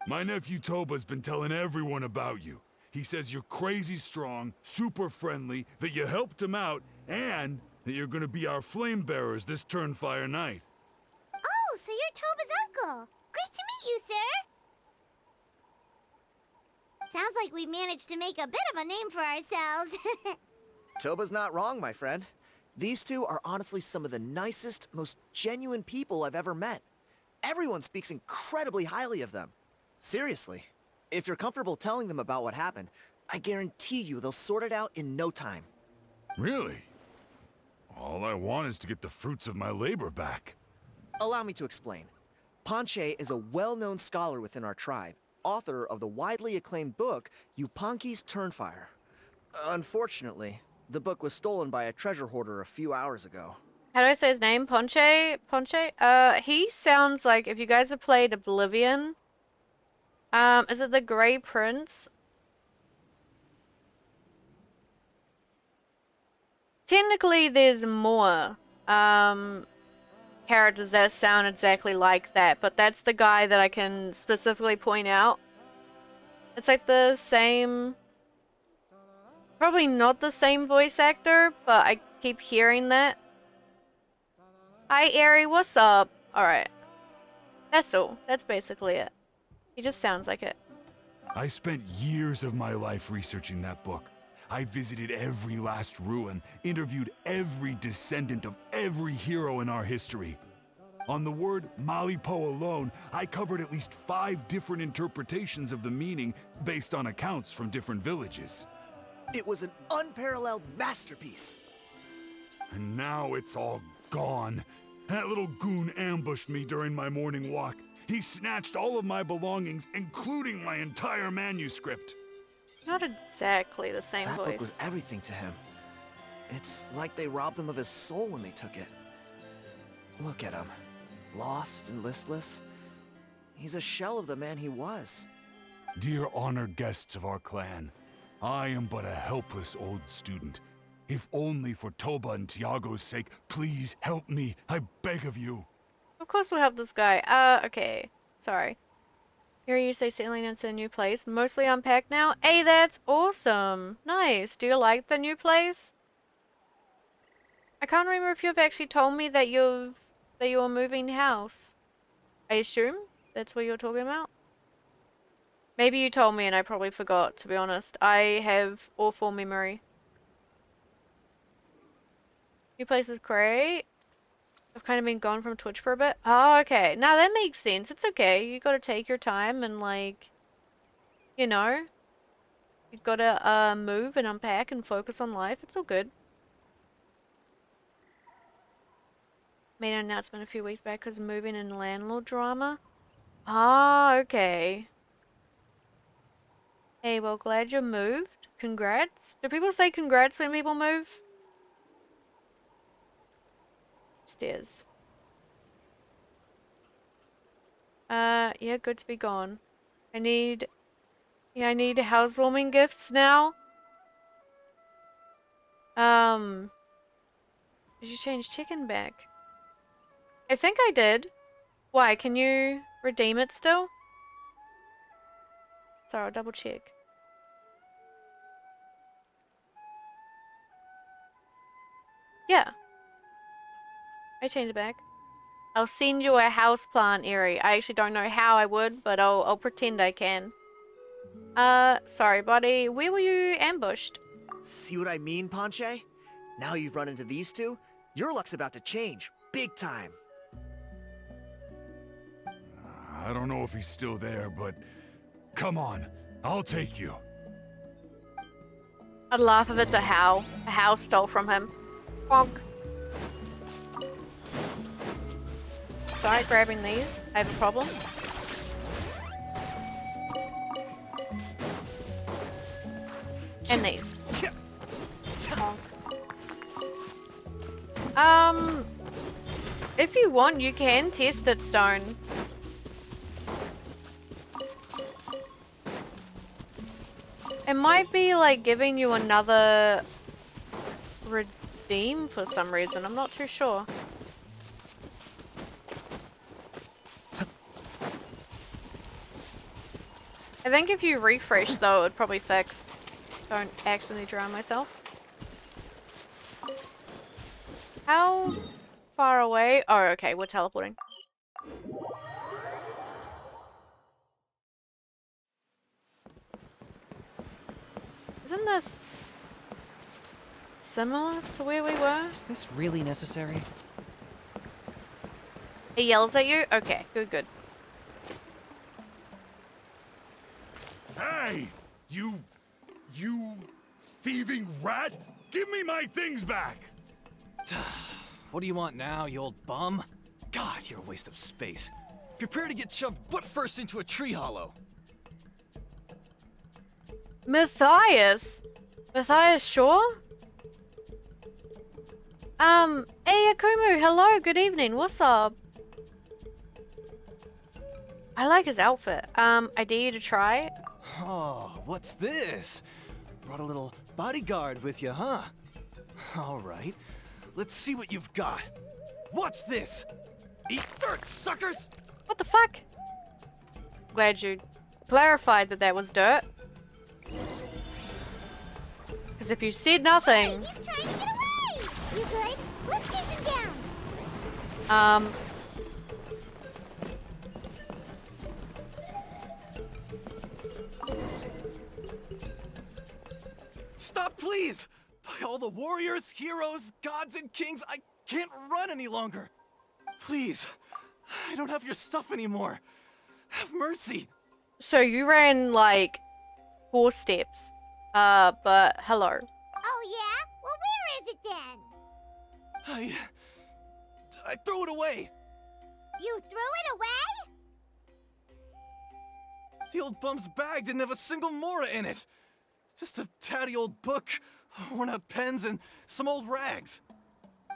Speaker 8: My nephew Toba's been telling everyone about you. He says you're crazy strong, super friendly, that you helped him out, and that you're gonna be our flame bearers this Turnfire night.
Speaker 2: Oh, so you're Toba's uncle. Great to meet you, sir. Sounds like we managed to make a bit of a name for ourselves.
Speaker 3: Toba's not wrong, my friend. These two are honestly some of the nicest, most genuine people I've ever met. Everyone speaks incredibly highly of them. Seriously. If you're comfortable telling them about what happened, I guarantee you they'll sort it out in no time.
Speaker 8: Really? All I want is to get the fruits of my labor back.
Speaker 3: Allow me to explain. Ponche is a well-known scholar within our tribe, author of the widely acclaimed book, Yupanqui's Turnfire. Unfortunately, the book was stolen by a treasure hoarder a few hours ago.
Speaker 1: How do I say his name? Ponche? Ponche? He sounds like, if you guys have played Oblivion, is it the Grey Prince? Technically, there's more, characters that sound exactly like that, but that's the guy that I can specifically point out. It's like the same... Probably not the same voice actor, but I keep hearing that. Hi, Eri, what's up? Alright. That's all. That's basically it. He just sounds like it.
Speaker 8: I spent years of my life researching that book. I visited every last ruin, interviewed every descendant of every hero in our history. On the word Malipo alone, I covered at least 5 different interpretations of the meaning based on accounts from different villages.
Speaker 3: It was an unparalleled masterpiece.
Speaker 8: And now it's all gone. That little goon ambushed me during my morning walk. He snatched all of my belongings, including my entire manuscript.
Speaker 1: Not exactly the same
Speaker 3: That
Speaker 1: voice.
Speaker 3: book was everything to him. It's like they robbed him of his soul when they took it. Look at him. Lost and listless. He's a shell of the man he was.
Speaker 8: Dear honored guests of our clan, I am but a helpless old student. If only for Toba and Tiago's sake, please help me. I beg of you.
Speaker 1: Of course we'll help this guy. Okay. Sorry. Here you say settling into a new place. Mostly unpacked now. Hey, that's awesome. Nice. Do you like the new place? I can't remember if you've actually told me that you were moving house. I assume that's what you're talking about. Maybe you told me and I probably forgot, to be honest. I have awful memory. New place is great. I've kind of been gone from Twitch for a bit. Oh, okay. Now that makes sense. It's okay. You gotta take your time and, like, you know, you gotta move and unpack and focus on life. It's all good. Made an announcement a few weeks back because of moving and landlord drama. Ah, okay. Hey, well, glad you moved. Congrats. Do people say congrats when people move? Stairs. Yeah, good to be gone. I need housewarming gifts now. Did you change chicken back? I think I did. Why, can you redeem it still? Sorry, I'll double check. Yeah. I changed it back. I'll send you a houseplant, Eri. I actually don't know how I would, but I'll pretend I can. Sorry, buddy. Where were you ambushed?
Speaker 3: See what I mean, Ponche? Now you've run into these two, your luck's about to change. Big time.
Speaker 8: I don't know if he's still there, but come on, I'll take you.
Speaker 1: I'd laugh if it's a How. A How stole from him. Bonk. Sorry, grabbing these. I have a problem. And these. Bonk. If you want, you can test it, Stone. It might be like giving you another redeem for some reason. I'm not too sure. I think if you refresh though, it would probably fix. Don't accidentally drown myself. How far away? Oh, okay, we're teleporting. Isn't this similar to where we were?
Speaker 5: Is this really necessary?
Speaker 1: He yells at you? Okay, good, good.
Speaker 8: Hey! You thieving rat! Give me my things back!
Speaker 9: What do you want now, you old bum? God, you're a waste of space. Prepare to get shoved butt first into a tree hollow.
Speaker 1: Matthias? Matthias Shaw? Hey Akumu, hello, good evening, what's up? I like his outfit. I dare you to try.
Speaker 9: Oh, what's this? Brought a little bodyguard with you, huh? All right, let's see what you've got. What's this? Eat dirt, suckers!
Speaker 1: What the fuck? Glad you clarified that that was dirt. Because if you said nothing...
Speaker 2: Hey, he's trying to get away! You good? Let's chase him down!
Speaker 9: Stop, please! By all the warriors, heroes, gods, and kings, I can't run any longer. Please, I don't have your stuff anymore. Have mercy.
Speaker 1: So you ran like 4 steps. But hello.
Speaker 2: Oh yeah? Well, where is it then?
Speaker 9: I threw it away.
Speaker 2: You threw it away?
Speaker 9: The old bum's bag didn't have a single mora in it. Just a tatty old book, worn out pens, and some old rags.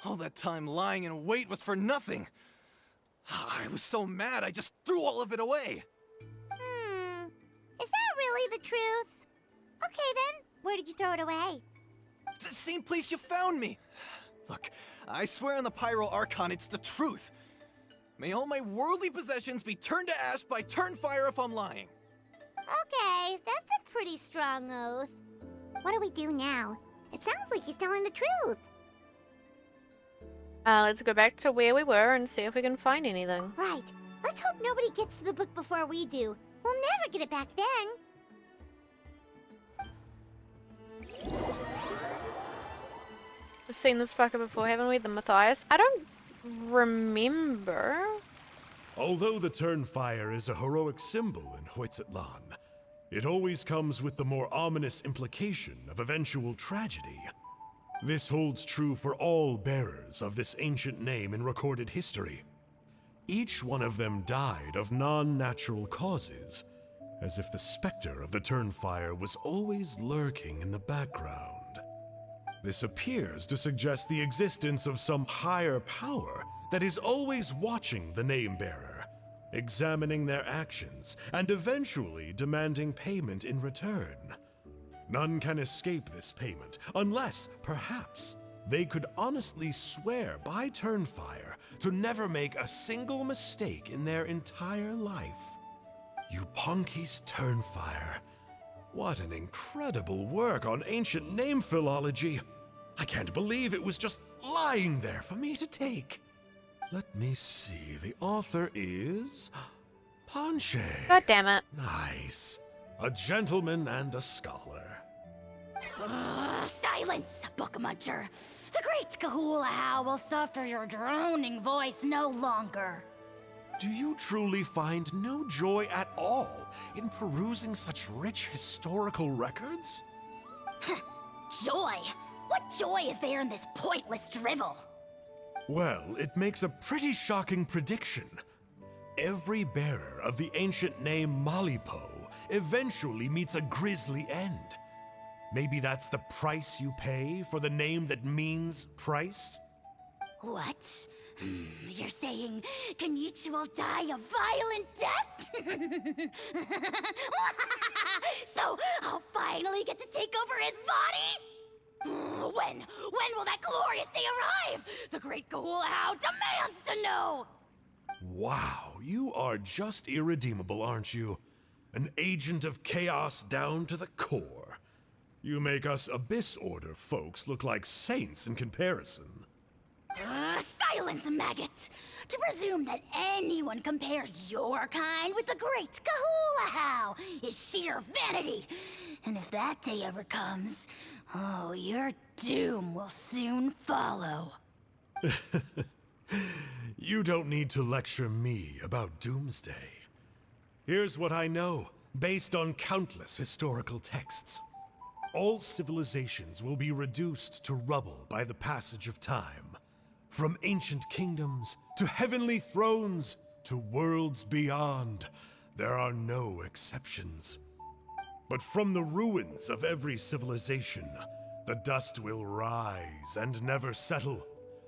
Speaker 9: All that time lying in wait was for nothing. I was so mad I just threw all of it away.
Speaker 2: Is that really the truth? Okay then, where did you throw it away?
Speaker 9: The same place you found me. Look, I swear on the Pyro Archon it's the truth. May all my worldly possessions be turned to ash by Turnfire if I'm lying.
Speaker 2: Okay, that's a pretty strong oath. What do we do now? It sounds like he's telling the truth.
Speaker 1: Let's go back to where we were and see if we can find anything.
Speaker 2: Right. Let's hope nobody gets to the book before we do. We'll never get it back then.
Speaker 1: We've seen this fucker before, haven't we? The Matthias. I don't remember.
Speaker 10: Although the Turnfire is a heroic symbol in Hoytzatlan, it always comes with the more ominous implication of eventual tragedy. This holds true for all bearers of this ancient name in recorded history. Each one of them died of non-natural causes, as if the specter of the Turnfire was always lurking in the background. This appears to suggest the existence of some higher power that is always watching the name-bearer, examining their actions, and eventually demanding payment in return. None can escape this payment, unless, perhaps, they could honestly swear by Turnfire to never make a single mistake in their entire life. Yupanki's Turnfire. What an incredible work on ancient name philology. I can't believe it was just lying there for me to take. Let me see, the author is... Panche.
Speaker 1: God damn it.
Speaker 10: Nice. A gentleman and a scholar.
Speaker 7: Silence, book muncher. The great Kahula will suffer your droning voice no longer.
Speaker 10: Do you truly find no joy at all in perusing such rich historical records?
Speaker 7: Joy? What joy is there in this pointless drivel?
Speaker 10: Well, it makes a pretty shocking prediction. Every bearer of the ancient name Malipo eventually meets a grisly end. Maybe that's the price you pay for the name that means price?
Speaker 7: What? You're saying Kenichi will die a violent death? So I'll finally get to take over his body? When will that glorious day arrive? The great Kahula demands to know!
Speaker 10: Wow, you are just irredeemable, aren't you? An agent of chaos down to the core. You make us Abyss Order folks look like saints in comparison.
Speaker 7: Silence, maggot! To presume that anyone compares your kind with the great Kahula is sheer vanity. And if that day ever comes, oh, your doom will soon follow.
Speaker 10: You don't need to lecture me about Doomsday. Here's what I know, based on countless historical texts. All civilizations will be reduced to rubble by the passage of time. From ancient kingdoms, to heavenly thrones, to worlds beyond, there are no exceptions. But from the ruins of every civilization, the dust will rise and never settle,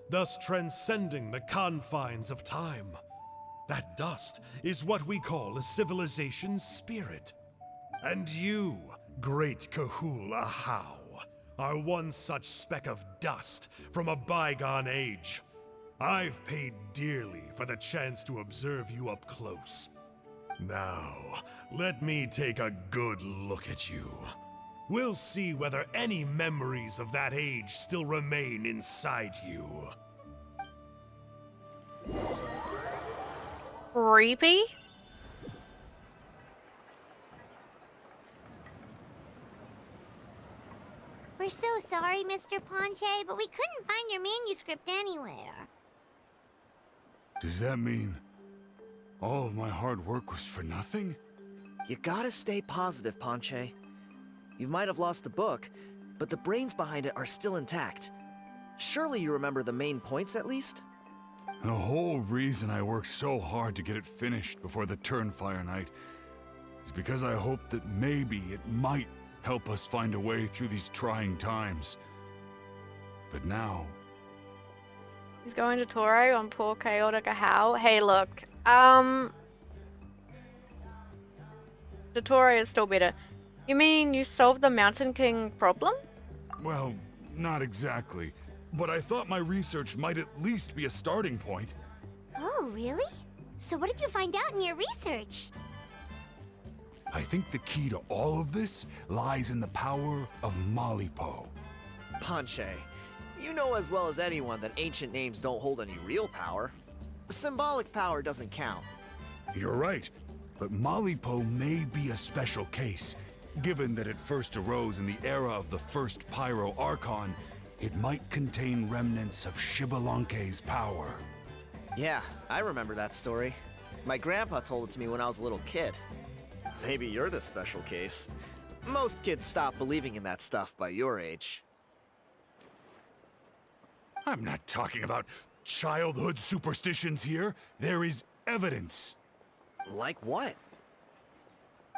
Speaker 10: thus transcending the confines of time. That dust is what we call a civilization's spirit. And you, great Kahula How, are one such speck of dust from a bygone age. I've paid dearly for the chance to observe you up close. Now, let me take a good look at you. We'll see whether any memories of that age still remain inside you.
Speaker 1: Creepy?
Speaker 2: We're so sorry, Mr. Ponche, but we couldn't find your manuscript anywhere.
Speaker 8: Does that mean all of my hard work was for nothing?
Speaker 3: You gotta stay positive, Ponche. You might have lost the book, but the brains behind it are still intact. Surely you remember the main points at least?
Speaker 8: The whole reason I worked so hard to get it finished before the Turnfire Night is because I hoped that maybe it might help us find a way through these trying times. But now...
Speaker 1: He's going to Toro on poor chaotic how. Hey, look. The Toro is still better. You mean you solved the Mountain King problem?
Speaker 8: Well, not exactly. But I thought my research might at least be a starting point.
Speaker 2: Oh, really? So what did you find out in your research?
Speaker 8: I think the key to all of this lies in the power of Malipo.
Speaker 3: Ponche, you know as well as anyone that ancient names don't hold any real power. Symbolic power doesn't count.
Speaker 8: You're right, but Malipo may be a special case. Given that it first arose in the era of the first Pyro Archon, it might contain remnants of Shibalanke's power.
Speaker 3: Yeah, I remember that story. My grandpa told it to me when I was a little kid. Maybe you're the special case. Most kids stop believing in that stuff by your age.
Speaker 8: I'm not talking about childhood superstitions here. There is evidence.
Speaker 3: Like what?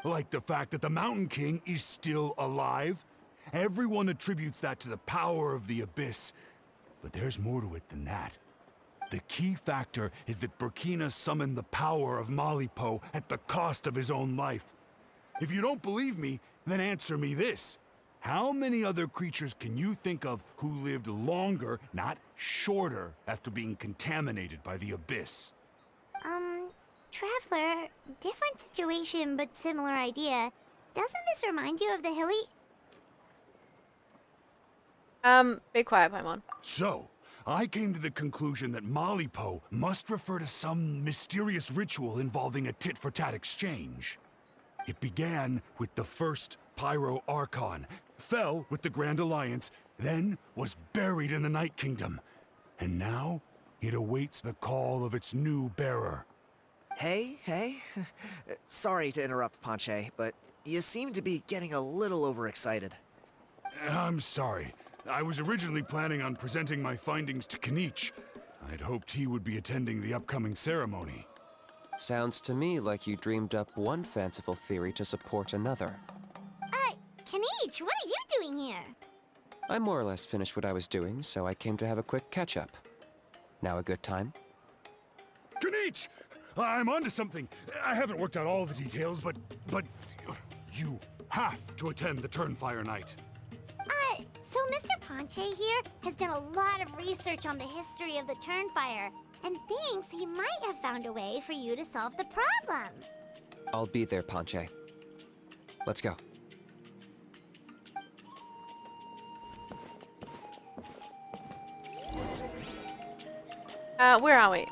Speaker 8: Like the fact that the Mountain King is still alive. Everyone attributes that to the power of the Abyss. But there's more to it than that. The key factor is that Burkina summoned the power of Malipo at the cost of his own life. If you don't believe me, then answer me this. How many other creatures can you think of who lived longer, not shorter, after being contaminated by the Abyss?
Speaker 2: Traveler, different situation but similar idea. Doesn't this remind you of the hilly...
Speaker 1: Be quiet, Paimon.
Speaker 8: So, I came to the conclusion that Malipo must refer to some mysterious ritual involving a tit-for-tat exchange. It began with the first Pyro Archon, fell with the Grand Alliance, then was buried in the Night Kingdom. And now, it awaits the call of its new bearer.
Speaker 3: Hey. Sorry to interrupt, Ponche, but you seem to be getting a little overexcited.
Speaker 8: I'm sorry. I was originally planning on presenting my findings to Kinich. I'd hoped he would be attending the upcoming ceremony.
Speaker 5: Sounds to me like you dreamed up one fanciful theory to support another.
Speaker 2: Kinich, what are you doing here?
Speaker 5: I more or less finished what I was doing, so I came to have a quick catch-up. Now a good time?
Speaker 8: Kinich! I'm onto something. I haven't worked out all the details, but you have to attend the Turnfire Night.
Speaker 2: So Mr. Ponche here has done a lot of research on the history of the Turnfire, and thinks he might have found a way for you to solve the problem.
Speaker 5: I'll be there, Ponche. Let's go.
Speaker 1: Where are we?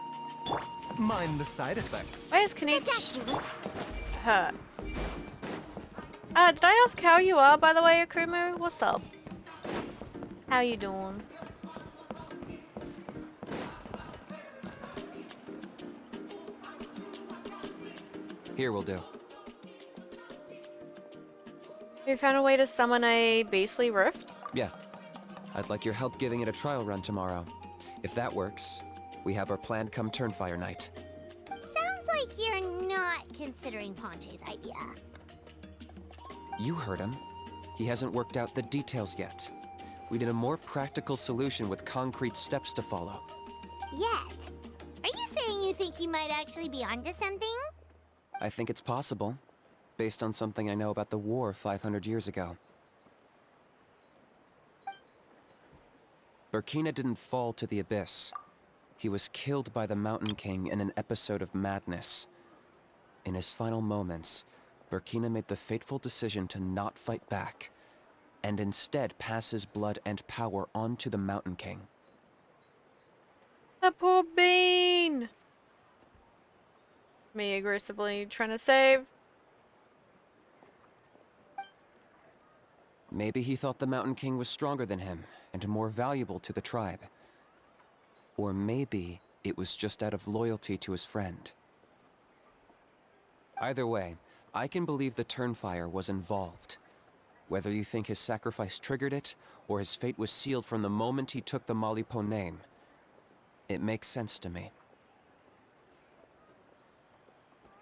Speaker 11: Mind the side effects.
Speaker 1: Where's Kinich?
Speaker 2: Ridiculous.
Speaker 1: Her. Did I ask how you are, by the way, Akumu? What's up? How you doing?
Speaker 5: Here will do.
Speaker 1: You found a way to summon a beastly rift?
Speaker 5: Yeah. I'd like your help giving it a trial run tomorrow. If that works, we have our plan come Turnfire Night.
Speaker 2: Sounds like you're not considering Ponche's idea.
Speaker 5: You heard him. He hasn't worked out the details yet. We need a more practical solution with concrete steps to follow.
Speaker 2: Yet? Are you saying you think he might actually be onto something?
Speaker 5: I think it's possible, based on something I know about the war 500 years ago. Burkina didn't fall to the Abyss. He was killed by the Mountain King in an episode of madness. In his final moments, Burkina made the fateful decision to not fight back, and instead pass his blood and power on to the Mountain King.
Speaker 1: The poor bean! Me aggressively trying to save.
Speaker 5: Maybe he thought the Mountain King was stronger than him, and more valuable to the tribe. Or maybe it was just out of loyalty to his friend. Either way, I can believe the Turnfire was involved. Whether you think his sacrifice triggered it, or his fate was sealed from the moment he took the Malipo name, it makes sense to me.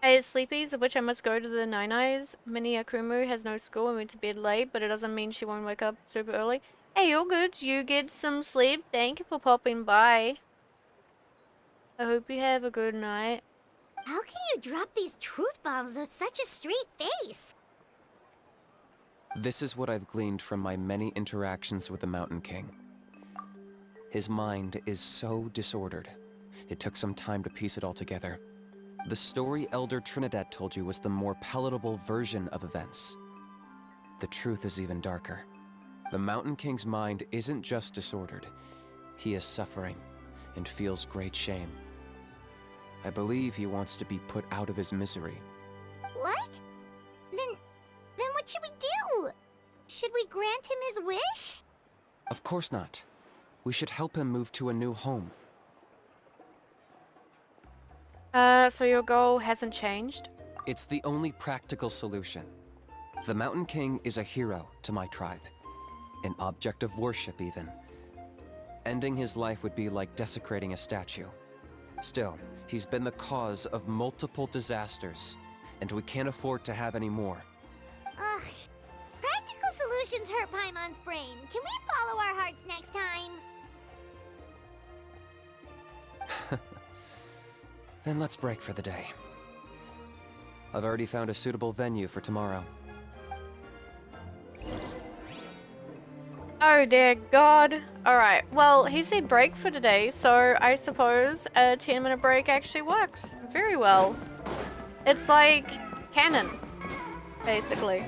Speaker 1: Hey, Sleepies, of which I must go to the Nine Eyes. Minnie Akumu has no school and went to bed late, but it doesn't mean she won't wake up super early. Hey, you're good. You get some sleep. Thank you for popping by. I hope you have a good night.
Speaker 2: How can you drop these truth bombs with such a straight face?
Speaker 5: This is what I've gleaned from my many interactions with the Mountain King. His mind is so disordered. It took some time to piece it all together. The story Elder Trinidad told you was the more palatable version of events. The truth is even darker. The Mountain King's mind isn't just disordered. He is suffering and feels great shame. I believe he wants to be put out of his misery.
Speaker 2: What? Then what should we do? Should we grant him his wish?
Speaker 5: Of course not. We should help him move to a new home.
Speaker 1: So your goal hasn't changed?
Speaker 5: It's the only practical solution. The Mountain King is a hero to my tribe. An object of worship, even. Ending his life would be like desecrating a statue. Still, he's been the cause of multiple disasters, and we can't afford to have any more.
Speaker 2: Ugh. Practical solutions hurt Paimon's brain. Can we follow our hearts next time?
Speaker 5: Then let's break for the day. I've already found a suitable venue for tomorrow.
Speaker 1: Oh dear God. Alright, well, he said break for today, so I suppose a 10-minute break actually works very well. It's like canon, basically.